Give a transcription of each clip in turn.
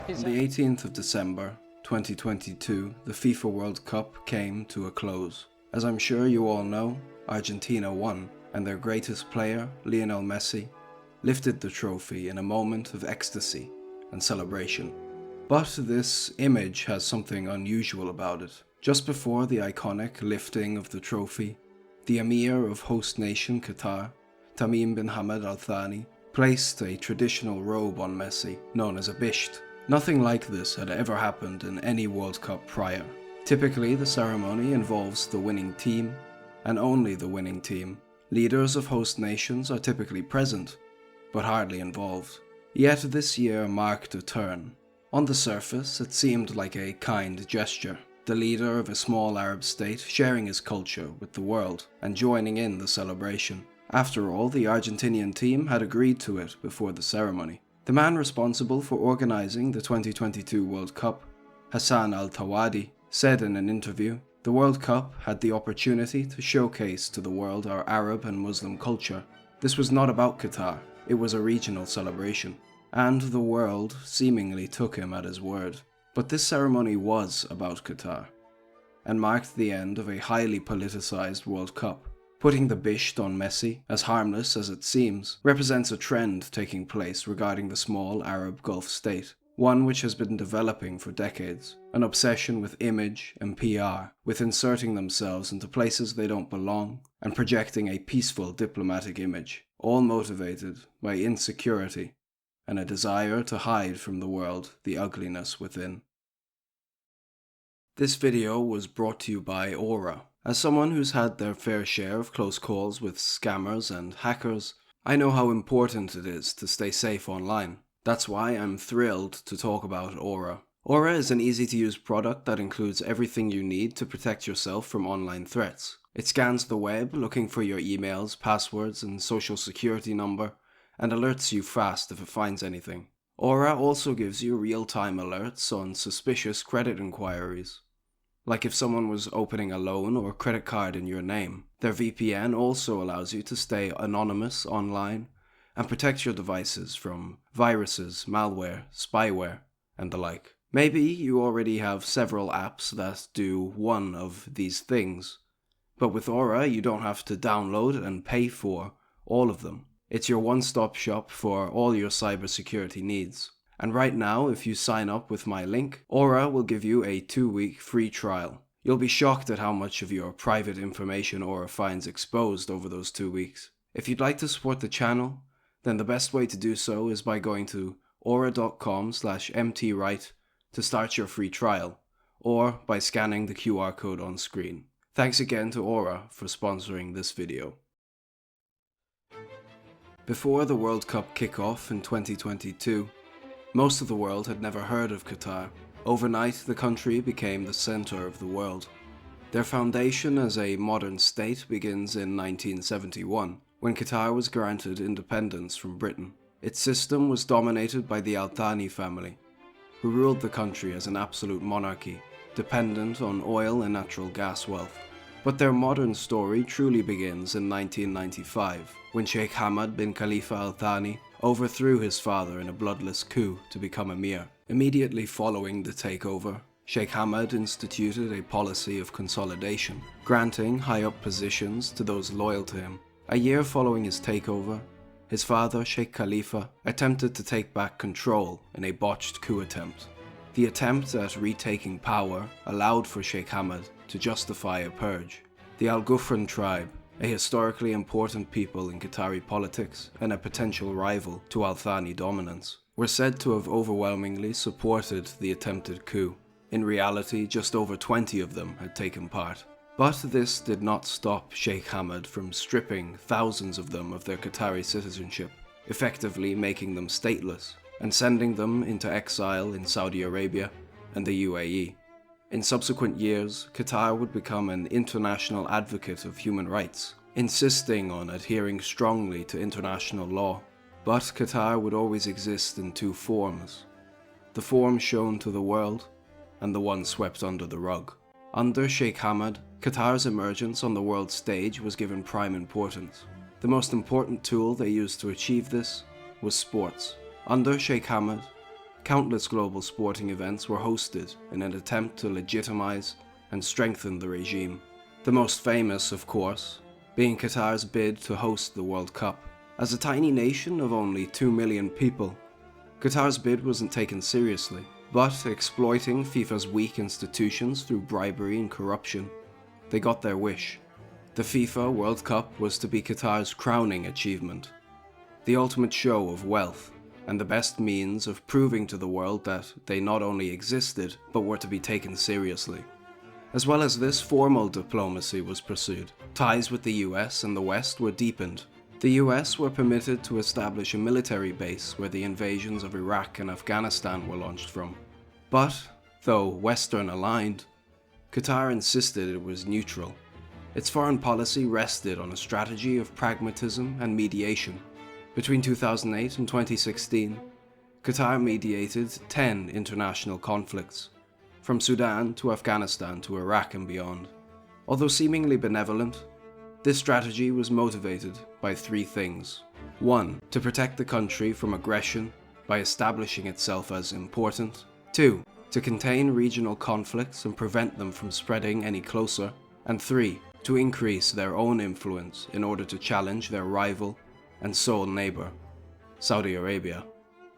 On the 18th of December 2022, the FIFA World Cup came to a close. As I'm sure you all know, Argentina won, and their greatest player, Lionel Messi, lifted the trophy in a moment of ecstasy and celebration. But this image has something unusual about it. Just before the iconic lifting of the trophy, the Emir of host nation Qatar, Tamim bin Hamad Thani, placed a traditional robe on Messi, known as a bisht. Nothing like this had ever happened in any World Cup prior. Typically, the ceremony involves the winning team, and only the winning team. Leaders of host nations are typically present, but hardly involved. Yet this year marked a turn. On the surface, it seemed like a kind gesture. The leader of a small Arab state sharing his culture with the world and joining in the celebration. After all, the Argentinian team had agreed to it before the ceremony. The man responsible for organizing the 2022 World Cup, Hassan Al-Thawadi, said in an interview, "The World Cup had the opportunity to showcase to the world our Arab and Muslim culture. This was not about Qatar, it was a regional celebration." And the world seemingly took him at his word. But this ceremony was about Qatar, and marked the end of a highly politicized World Cup. Putting the bisht on Messi, as harmless as it seems, represents a trend taking place regarding the small Arab Gulf state, one which has been developing for decades, an obsession with image and PR, with inserting themselves into places they don't belong, and projecting a peaceful diplomatic image, all motivated by insecurity and a desire to hide from the world the ugliness within. This video was brought to you by Aura. As someone who's had their fair share of close calls with scammers and hackers, I know how important it is to stay safe online. That's why I'm thrilled to talk about Aura. Aura is an easy-to-use product that includes everything you need to protect yourself from online threats. It scans the web looking for your emails, passwords, and social security number, and alerts you fast if it finds anything. Aura also gives you real-time alerts on suspicious credit inquiries. Like if someone was opening a loan or credit card in your name. Their VPN also allows you to stay anonymous online and protect your devices from viruses, malware, spyware, and the like. Maybe you already have several apps that do one of these things, but with Aura you don't have to download and pay for all of them. It's your one-stop shop for all your cybersecurity needs. And right now, if you sign up with my link, Aura will give you a 2-week free trial. You'll be shocked at how much of your private information Aura finds exposed over those 2 weeks. If you'd like to support the channel, then the best way to do so is by going to aura.com/mtright to start your free trial, or by scanning the QR code on screen. Thanks again to Aura for sponsoring this video. Before the World Cup kickoff in 2022, most of the world had never heard of Qatar. Overnight, the country became the center of the world. Their foundation as a modern state begins in 1971, when Qatar was granted independence from Britain. Its system was dominated by the Thani family, who ruled the country as an absolute monarchy, dependent on oil and natural gas wealth. But their modern story truly begins in 1995, when Sheikh Hamad bin Khalifa Al Thani overthrew his father in a bloodless coup to become Emir. Immediately following the takeover, Sheikh Hamad instituted a policy of consolidation, granting high-up positions to those loyal to him. A year following his takeover, his father, Sheikh Khalifa, attempted to take back control in a botched coup attempt. The attempt at retaking power allowed for Sheikh Hamad to justify a purge. The Al Ghufran tribe, a historically important people in Qatari politics and a potential rival to Al Thani dominance, were said to have overwhelmingly supported the attempted coup. In reality, just over 20 of them had taken part. But this did not stop Sheikh Hamad from stripping thousands of them of their Qatari citizenship, effectively making them stateless, and sending them into exile in Saudi Arabia and the UAE. In subsequent years, Qatar would become an international advocate of human rights, insisting on adhering strongly to international law. But Qatar would always exist in two forms: the form shown to the world, and the one swept under the rug. Under Sheikh Hamad, Qatar's emergence on the world stage was given prime importance. The most important tool they used to achieve this was sports. Under Sheikh Hamad, countless global sporting events were hosted in an attempt to legitimize and strengthen the regime. The most famous, of course, being Qatar's bid to host the World Cup. As a tiny nation of only 2 million people, Qatar's bid wasn't taken seriously, but exploiting FIFA's weak institutions through bribery and corruption, they got their wish. The FIFA World Cup was to be Qatar's crowning achievement, the ultimate show of wealth, and the best means of proving to the world that they not only existed, but were to be taken seriously. As well as this, formal diplomacy was pursued. Ties with the US and the West were deepened. The US were permitted to establish a military base where the invasions of Iraq and Afghanistan were launched from. But, though Western aligned, Qatar insisted it was neutral. Its foreign policy rested on a strategy of pragmatism and mediation. Between 2008 and 2016, Qatar mediated 10 international conflicts, from Sudan to Afghanistan to Iraq and beyond. Although seemingly benevolent, this strategy was motivated by 3 things. 1. To protect the country from aggression by establishing itself as important. 2. To contain regional conflicts and prevent them from spreading any closer. And 3. To increase their own influence in order to challenge their rival and sole neighbor, Saudi Arabia.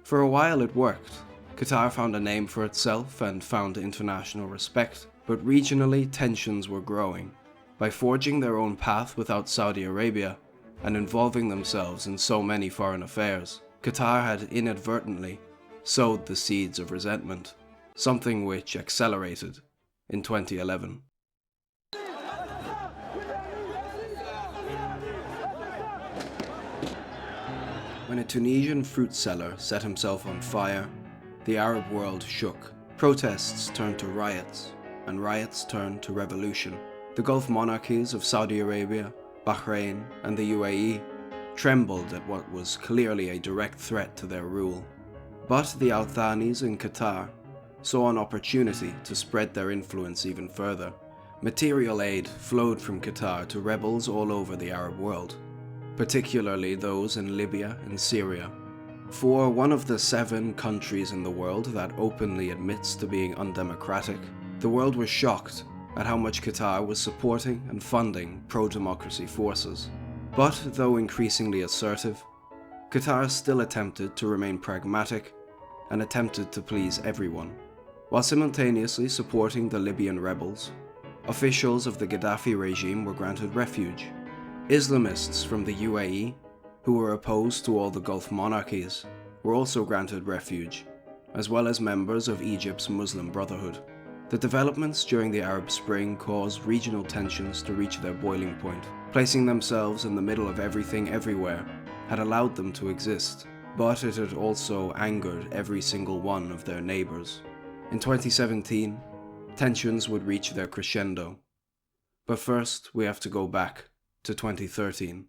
For a while it worked. Qatar found a name for itself and found international respect, but regionally tensions were growing. By forging their own path without Saudi Arabia and involving themselves in so many foreign affairs, Qatar had inadvertently sowed the seeds of resentment, something which accelerated in 2011. When a Tunisian fruit seller set himself on fire, the Arab world shook. Protests turned to riots, and riots turned to revolution. The Gulf monarchies of Saudi Arabia, Bahrain, and the UAE trembled at what was clearly a direct threat to their rule. But the Al Thanis in Qatar saw an opportunity to spread their influence even further. Material aid flowed from Qatar to rebels all over the Arab world, particularly those in Libya and Syria. For one of the 7 countries in the world that openly admits to being undemocratic, the world was shocked at how much Qatar was supporting and funding pro-democracy forces. But though increasingly assertive, Qatar still attempted to remain pragmatic and attempted to please everyone. While simultaneously supporting the Libyan rebels, officials of the Gaddafi regime were granted refuge. Islamists from the UAE, who were opposed to all the Gulf monarchies, were also granted refuge, as well as members of Egypt's Muslim Brotherhood. The developments during the Arab Spring caused regional tensions to reach their boiling point. Placing themselves in the middle of everything everywhere had allowed them to exist, but it had also angered every single one of their neighbors. In 2017, tensions would reach their crescendo. But first, we have to go back to 2013.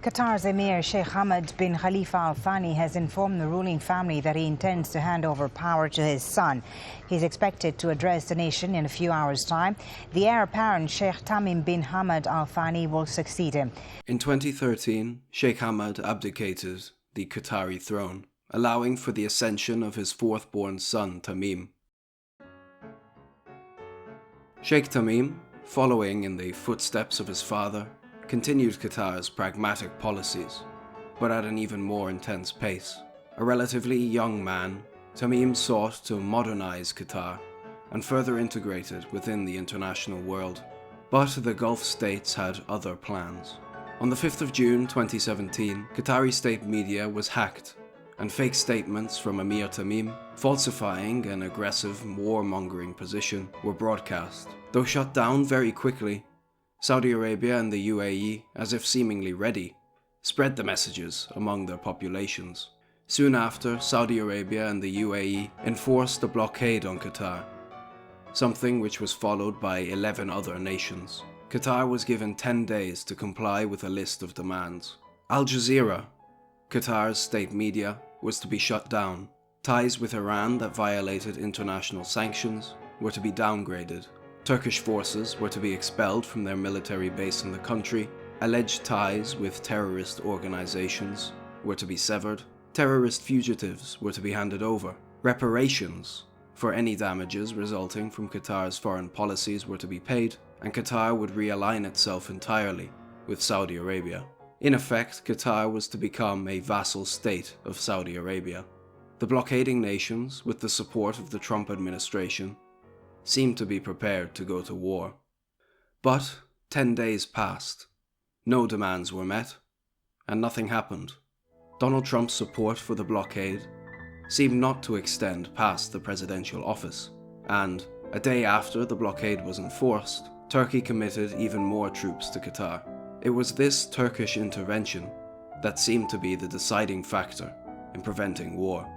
Qatar's Emir Sheikh Hamad bin Khalifa Al Thani has informed the ruling family that he intends to hand over power to his son. He's expected to address the nation in a few hours' time. The heir apparent Sheikh Tamim bin Hamad Al Thani will succeed him. In 2013, Sheikh Hamad abdicated the Qatari throne, allowing for the ascension of his 4th-born son Tamim. Sheikh Tamim, following in the footsteps of his father, continued Qatar's pragmatic policies, but at an even more intense pace. A relatively young man, Tamim sought to modernize Qatar and further integrate it within the international world. But the Gulf states had other plans. On the 5th of June 2017, Qatari state media was hacked, and fake statements from Emir Tamim, falsifying an aggressive warmongering position, were broadcast. Though shut down very quickly, Saudi Arabia and the UAE, as if seemingly ready, spread the messages among their populations. Soon after, Saudi Arabia and the UAE enforced a blockade on Qatar, something which was followed by 11 other nations. Qatar was given 10 days to comply with a list of demands. Al Jazeera, Qatar's state media, was to be shut down. Ties with Iran that violated international sanctions were to be downgraded. Turkish forces were to be expelled from their military base in the country. Alleged ties with terrorist organizations were to be severed. Terrorist fugitives were to be handed over. Reparations for any damages resulting from Qatar's foreign policies were to be paid, and Qatar would realign itself entirely with Saudi Arabia. In effect, Qatar was to become a vassal state of Saudi Arabia. The blockading nations, with the support of the Trump administration, seemed to be prepared to go to war. But 10 days passed, no demands were met, and nothing happened. Donald Trump's support for the blockade seemed not to extend past the presidential office, and a day after the blockade was enforced, Turkey committed even more troops to Qatar. It was this Turkish intervention that seemed to be the deciding factor in preventing war.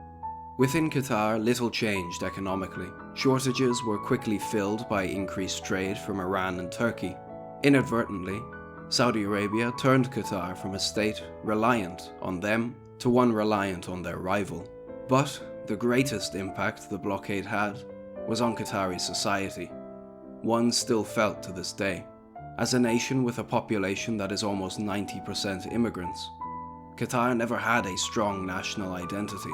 Within Qatar, little changed economically. Shortages were quickly filled by increased trade from Iran and Turkey. Inadvertently, Saudi Arabia turned Qatar from a state reliant on them to one reliant on their rival. But the greatest impact the blockade had was on Qatari society, one still felt to this day. As a nation with a population that is almost 90% immigrants, Qatar never had a strong national identity.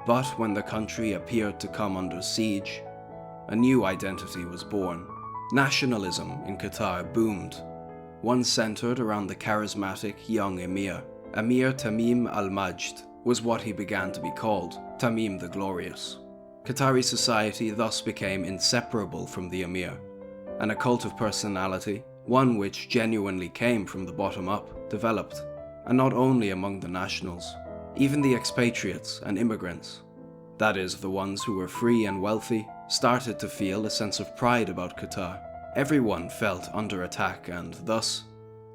But when the country appeared to come under siege, a new identity was born. Nationalism in Qatar boomed, one centered around the charismatic young Emir. Emir Tamim al-Majd was what he began to be called, Tamim the Glorious. Qatari society thus became inseparable from the Emir, and a cult of personality, one which genuinely came from the bottom up, developed, and not only among the nationals. Even the expatriates and immigrants, that is, the ones who were free and wealthy, started to feel a sense of pride about Qatar. Everyone felt under attack, and thus,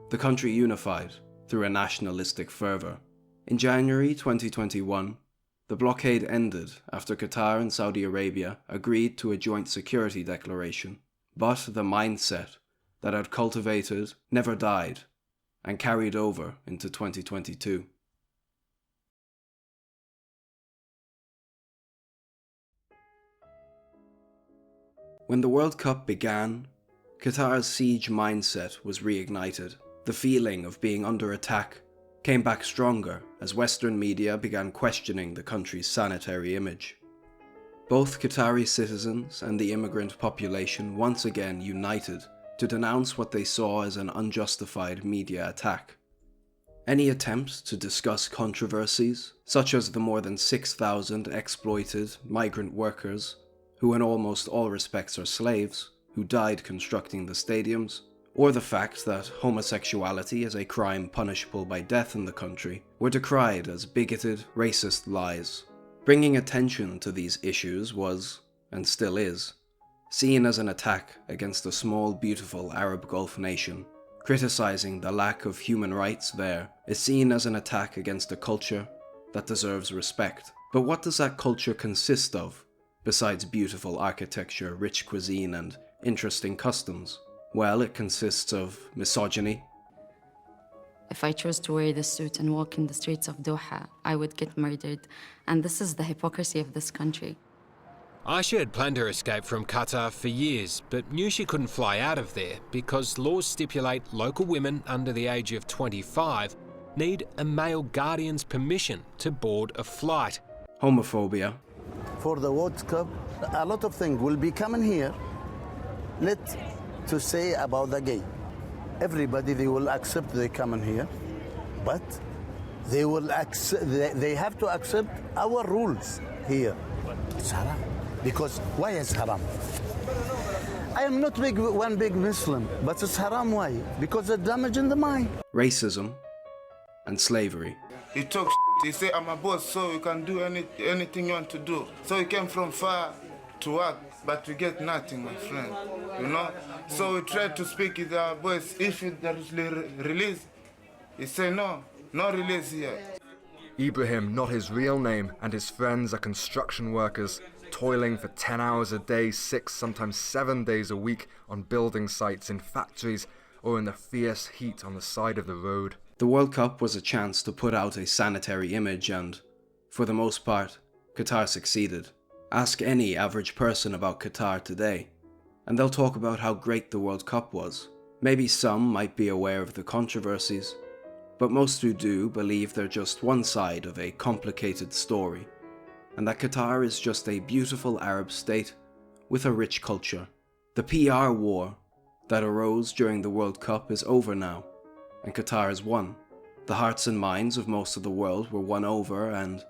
the country unified through a nationalistic fervor. In January 2021, the blockade ended after Qatar and Saudi Arabia agreed to a joint security declaration. But the mindset that had cultivated never died and carried over into 2022. When the World Cup began, Qatar's siege mindset was reignited. The feeling of being under attack came back stronger as Western media began questioning the country's sanitary image. Both Qatari citizens and the immigrant population once again united to denounce what they saw as an unjustified media attack. Any attempt to discuss controversies, such as the more than 6,000 exploited migrant workers, who in almost all respects are slaves, who died constructing the stadiums, or the fact that homosexuality is a crime punishable by death in the country, were decried as bigoted, racist lies. Bringing attention to these issues was, and still is, seen as an attack against a small, beautiful Arab Gulf nation. Criticizing the lack of human rights there is seen as an attack against a culture that deserves respect. But what does that culture consist of, besides beautiful architecture, rich cuisine, and interesting customs? Well, it consists of misogyny. If I chose to wear this suit and walk in the streets of Doha, I would get murdered. And this is the hypocrisy of this country. Aisha had planned her escape from Qatar for years, but knew she couldn't fly out of there because laws stipulate local women under the age of 25 need a male guardian's permission to board a flight. Homophobia. For the World Cup, a lot of things will be coming here. Let's to say about the gay. Everybody, they will accept they coming here, but they will accept, they have to accept our rules here. It's haram. Because why is haram? I am not one big Muslim, but it's haram. Why? Because it's damaging the mind. Racism and slavery. He talks, he say, I'm a boss, so you can do anything you want to do. So he came from far to work, but we get nothing, my friend, you know? So we try to speak with our boys. If there is release, he say, no release here. Ibrahim, not his real name, and his friends are construction workers, toiling for 10 hours a day, 6, sometimes 7 days a week on building sites, in factories, or in the fierce heat on the side of the road. The World Cup was a chance to put out a sanitary image and, for the most part, Qatar succeeded. Ask any average person about Qatar today, and they'll talk about how great the World Cup was. Maybe some might be aware of the controversies, But most who do believe they're just one side of a complicated story, and that Qatar is just a beautiful Arab state with a rich culture. The PR war that arose during the World Cup is over now, and Qatar has won. The hearts and minds of most of the world were won over, and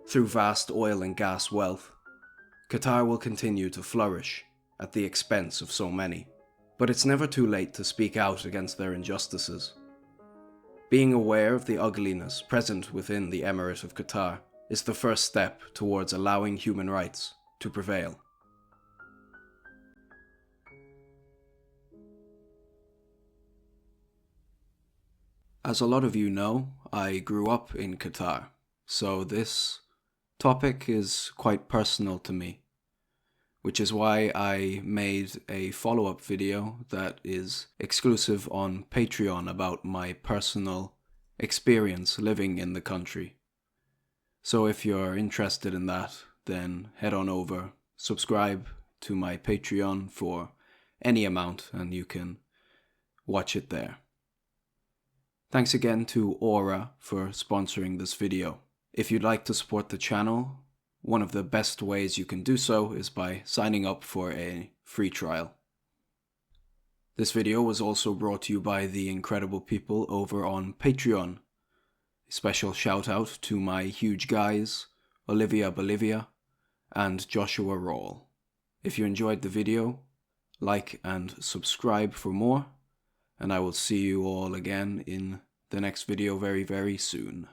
through vast oil and gas wealth, Qatar will continue to flourish at the expense of so many. But it's never too late to speak out against their injustices. Being aware of the ugliness present within the Emirate of Qatar is the first step towards allowing human rights to prevail. As a lot of you know, I grew up in Qatar, so this topic is quite personal to me, which is why I made a follow-up video that is exclusive on Patreon about my personal experience living in the country. So if you're interested in that, then head on over, subscribe to my Patreon for any amount, and you can watch it there. Thanks again to Aura for sponsoring this video. If you'd like to support the channel, one of the best ways you can do so is by signing up for a free trial. This video was also brought to you by the incredible people over on Patreon. A special shout out to my huge guys, Olivia Bolivia and Joshua Rawle. If you enjoyed the video, like and subscribe for more, and I will see you all again in the next video very, very soon.